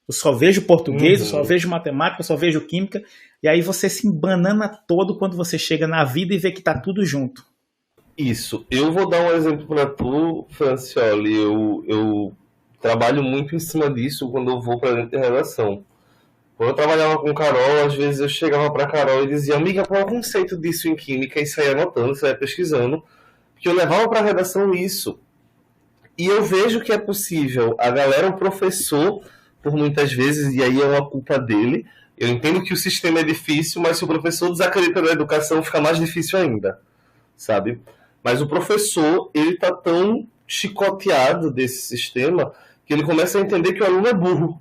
Eu só vejo português, eu só vejo matemática, eu só vejo química. E aí você se embanana todo quando você chega na vida e vê que tá tudo junto. Isso. Eu vou dar um exemplo para tu, Francioli. Eu trabalho muito em cima disso quando eu vou para dentro de redação. Quando eu trabalhava com Carol, às vezes eu chegava para Carol e dizia: amiga, qual é o conceito disso em química? E saía anotando, saía pesquisando. Porque eu levava para a redação isso. E eu vejo que é possível. A galera, o professor, por muitas vezes, e aí é uma culpa dele. Eu entendo que o sistema é difícil, mas se o professor desacredita na educação, fica mais difícil ainda, sabe? Mas o professor, ele tá tão chicoteado desse sistema que ele começa a entender que o aluno é burro.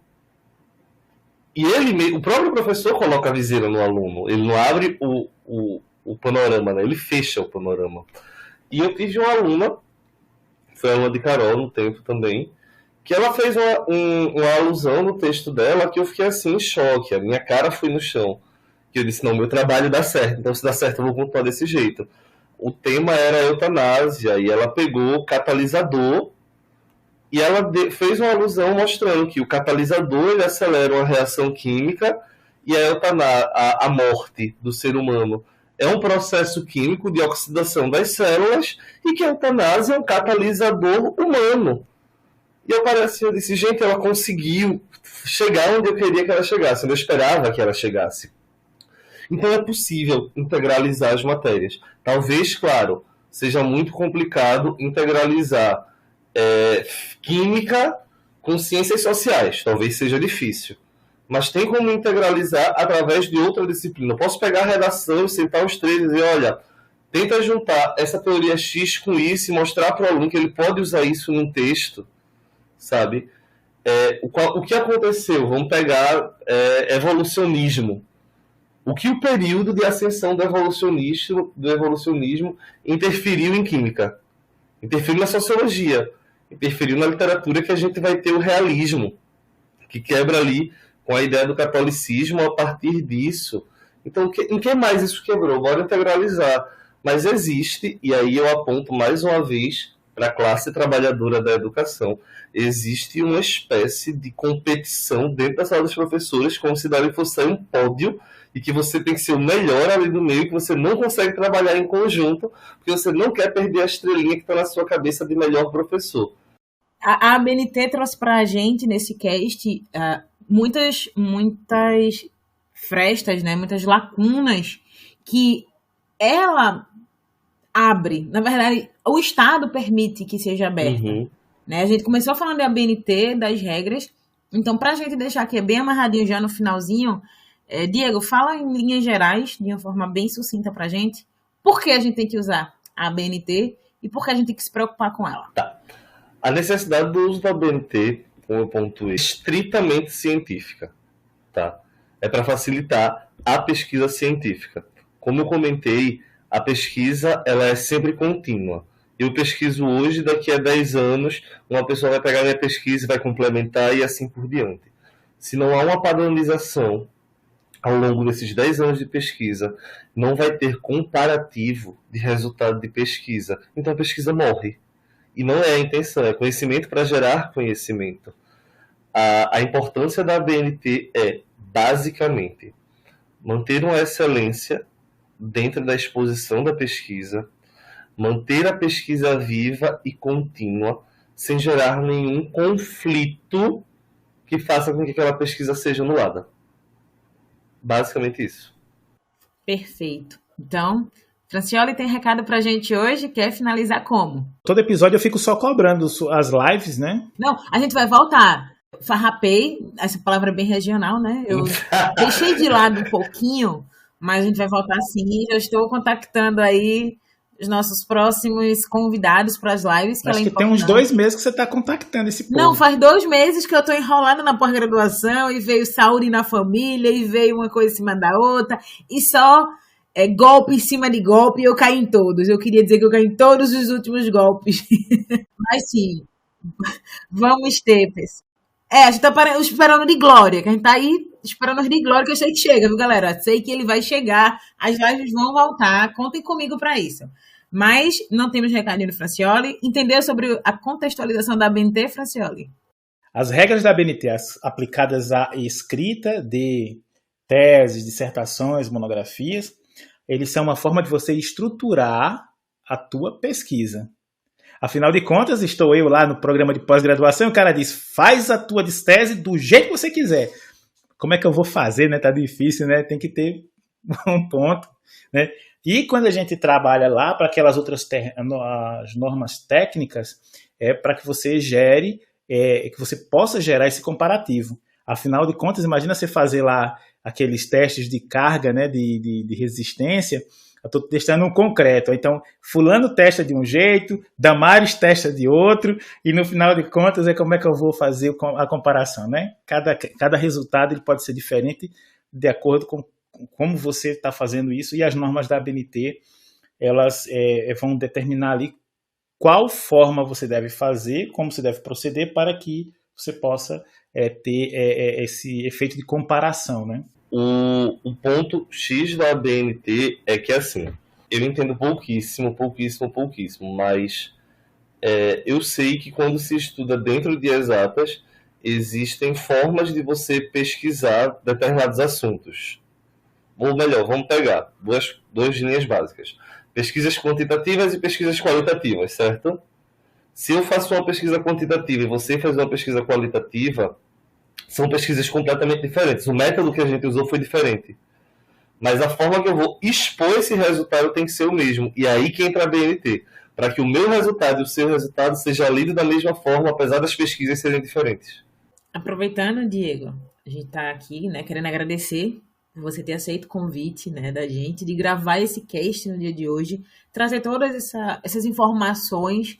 E o próprio professor coloca a viseira no aluno. Ele não abre o panorama, né? Ele fecha o panorama. E eu tive uma aluna, foi a aluna de Carol no tempo também, que ela fez uma alusão no texto dela que eu fiquei assim em choque. A minha cara foi no chão. Que eu disse: não, meu trabalho dá certo, então se dá certo eu vou pontuar desse jeito. O tema era a eutanásia, e ela pegou o catalisador e ela fez uma alusão mostrando que o catalisador ele acelera uma reação química, e a morte do ser humano é um processo químico de oxidação das células, e que a eutanásia é um catalisador humano. E eu disse: gente, ela conseguiu chegar onde eu queria que ela chegasse, onde eu esperava que ela chegasse. Então é possível integralizar as matérias. Talvez, claro, seja muito complicado integralizar química com ciências sociais. Talvez seja difícil. Mas tem como integralizar através de outra disciplina. Eu posso pegar a redação e sentar os três e dizer: olha, tenta juntar essa teoria X com isso e mostrar para o aluno que ele pode usar isso num texto, sabe? O que aconteceu? Vamos pegar evolucionismo. O que o período de ascensão do evolucionismo interferiu em química? Interferiu na sociologia, interferiu na literatura, que a gente vai ter o realismo, que quebra ali com a ideia do catolicismo a partir disso. Então, em que mais isso quebrou? Bora integralizar. Mas existe, e aí eu aponto mais uma vez para a classe trabalhadora da educação, existe uma espécie de competição dentro da sala dos professores, como se dali fosse um pódio, e que você tem que ser o melhor ali do meio, que você não consegue trabalhar em conjunto, porque você não quer perder a estrelinha que está na sua cabeça de melhor professor. A ABNT trouxe para a gente, nesse cast, muitas frestas, né? Muitas lacunas que ela abre. Na verdade, o Estado permite que seja aberta. Uhum. Né? A gente começou falando de ABNT, das regras. Então, para a gente deixar aqui bem amarradinho já no finalzinho, Diego, fala em linhas gerais, de uma forma bem sucinta para a gente, por que a gente tem que usar a ABNT e por que a gente tem que se preocupar com ela. Tá. A necessidade do uso da ABNT, como eu pontuei, é estritamente científica. Tá? É para facilitar a pesquisa científica. Como eu comentei, a pesquisa ela é sempre contínua. Eu pesquiso hoje, daqui a 10 anos, uma pessoa vai pegar minha pesquisa e vai complementar e assim por diante. Se não há uma padronização ao longo desses 10 anos de pesquisa, não vai ter comparativo de resultado de pesquisa. Então a pesquisa morre. E não é a intenção, é conhecimento para gerar conhecimento. A importância da ABNT é, basicamente, manter uma excelência dentro da exposição da pesquisa, manter a pesquisa viva e contínua, sem gerar nenhum conflito que faça com que aquela pesquisa seja anulada. Basicamente isso. Perfeito. Então, Francioli tem recado pra gente hoje, quer finalizar como? Todo episódio eu fico só cobrando as lives, né? Não, a gente vai voltar. Farrapei, essa palavra é bem regional, né? Eu deixei de lado um pouquinho, mas a gente vai voltar sim. Já estou contactando aí os nossos próximos convidados para as lives. Acho que tem uns 2 meses que você está contactando esse povo. Não, faz 2 meses que eu estou enrolada na pós-graduação e veio saúde na família e veio uma coisa em cima da outra e só golpe em cima de golpe e eu caí em todos. Eu queria dizer que eu caí em todos os últimos golpes. Mas sim, vamos ter, pessoal. A gente tá esperando de Glória, que a gente tá aí esperando de Glória, que eu sei que chega, viu, galera? Sei que ele vai chegar, as lives vão voltar, contem comigo para isso. Mas não temos recadinho do Francioli. Entendeu sobre a contextualização da ABNT, Francioli? As regras da ABNT aplicadas à escrita de teses, dissertações, monografias, eles são uma forma de você estruturar a tua pesquisa. Afinal de contas, estou eu lá no programa de pós-graduação e o cara diz, faz a tua tese do jeito que você quiser. Como é que eu vou fazer, né? Tá difícil, né? Tem que ter um ponto, né? E quando a gente trabalha lá para aquelas outras as normas técnicas, é para que você gere, que você possa gerar esse comparativo. Afinal de contas, imagina você fazer lá aqueles testes de carga, né? De resistência. Eu estou testando um concreto. Então, fulano testa de um jeito, Damares testa de outro, e no final de contas como é que eu vou fazer a comparação, né? Cada resultado ele pode ser diferente de acordo com como você está fazendo isso, e as normas da ABNT elas vão determinar ali qual forma você deve fazer, como você deve proceder para que você possa ter esse efeito de comparação, né? O ponto X da ABNT é que, assim, eu entendo pouquíssimo, mas eu sei que quando se estuda dentro de exatas, existem formas de você pesquisar determinados assuntos. Ou melhor, vamos pegar duas linhas básicas. Pesquisas quantitativas e pesquisas qualitativas, certo? Se eu faço uma pesquisa quantitativa e você faz uma pesquisa qualitativa, são pesquisas completamente diferentes. O método que a gente usou foi diferente. Mas a forma que eu vou expor esse resultado tem que ser o mesmo. E aí que entra a BNT. Para que o meu resultado e o seu resultado seja lido da mesma forma, apesar das pesquisas serem diferentes. Aproveitando, Diego, a gente está aqui, né, querendo agradecer por você ter aceito o convite, né, da gente de gravar esse cast no dia de hoje, trazer todas essas informações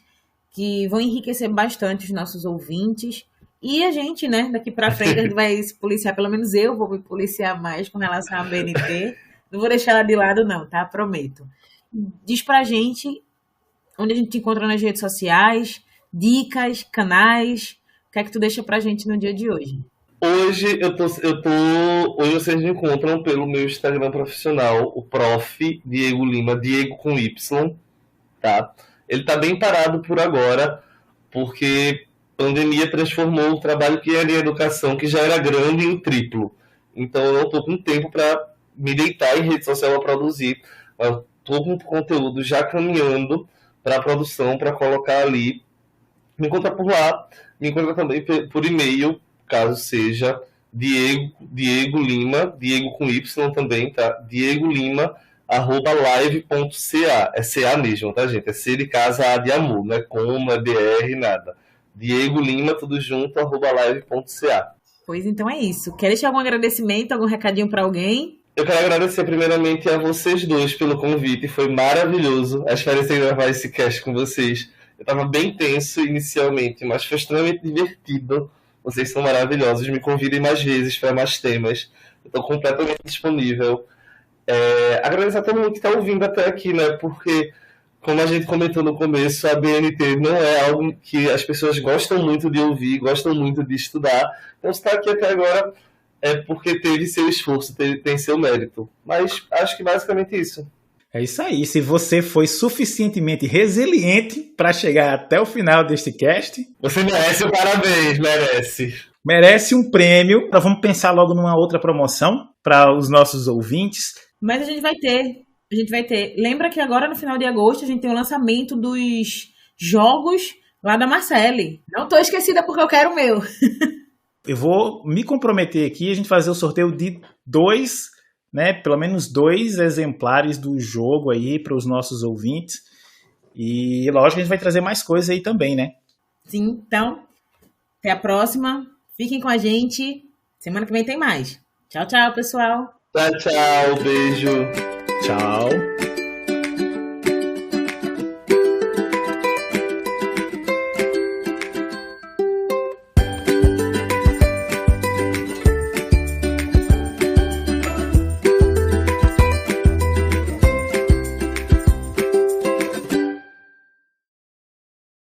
que vão enriquecer bastante os nossos ouvintes. E a gente, né, daqui pra frente a gente vai se policiar, pelo menos eu vou me policiar mais com relação à BNT. Não vou deixar ela de lado não, tá? Prometo. Diz pra gente onde a gente te encontra nas redes sociais, dicas, canais, o que é que tu deixa pra gente no dia de hoje? Hoje hoje vocês me encontram pelo meu Instagram profissional, o Prof. Diego Lima, Diego com Y, tá? Ele tá bem parado por agora, porque a pandemia transformou o trabalho que era em educação, que já era grande, em triplo. Então eu não estou com tempo para me deitar em rede social a produzir. Eu estou com o conteúdo já caminhando para a produção, para colocar ali. Me encontra por lá, me encontra também por e-mail, caso seja Diego Lima, Diego com Y também, tá? Diego Lima, @live.ca. É CA mesmo, tá, gente? É C de casa, A de amor, não é com, não é BR, nada. Diego Lima, tudo junto, @live.ca. Pois então é isso. Quer deixar algum agradecimento, algum recadinho para alguém? Eu quero agradecer primeiramente a vocês dois pelo convite, foi maravilhoso a experiência de gravar esse cast com vocês. Eu estava bem tenso inicialmente, mas foi extremamente divertido. Vocês são maravilhosos, me convidem mais vezes para mais temas. Eu estou completamente disponível. Agradecer a todo mundo que está ouvindo até aqui, né? Porque como a gente comentou no começo, a BNT não é algo que as pessoas gostam muito de ouvir, gostam muito de estudar. Então, se está aqui até agora é porque teve seu esforço, tem seu mérito. Mas acho que basicamente isso. É isso aí. Se você foi suficientemente resiliente para chegar até o final deste cast, você merece um parabéns, merece. Merece um prêmio. Então, vamos pensar logo numa outra promoção para os nossos ouvintes. Mas a gente vai ter. Lembra que agora no final de agosto a gente tem o lançamento dos jogos lá da Marcele. Não tô esquecida porque eu quero o meu. Eu vou me comprometer aqui a gente fazer o sorteio de 2, né, pelo menos 2 exemplares do jogo aí para os nossos ouvintes. E lógico que a gente vai trazer mais coisas aí também, né? Sim, então, até a próxima. Fiquem com a gente. Semana que vem tem mais. Tchau, tchau, pessoal. Tchau, tchau. Beijo. Tchau.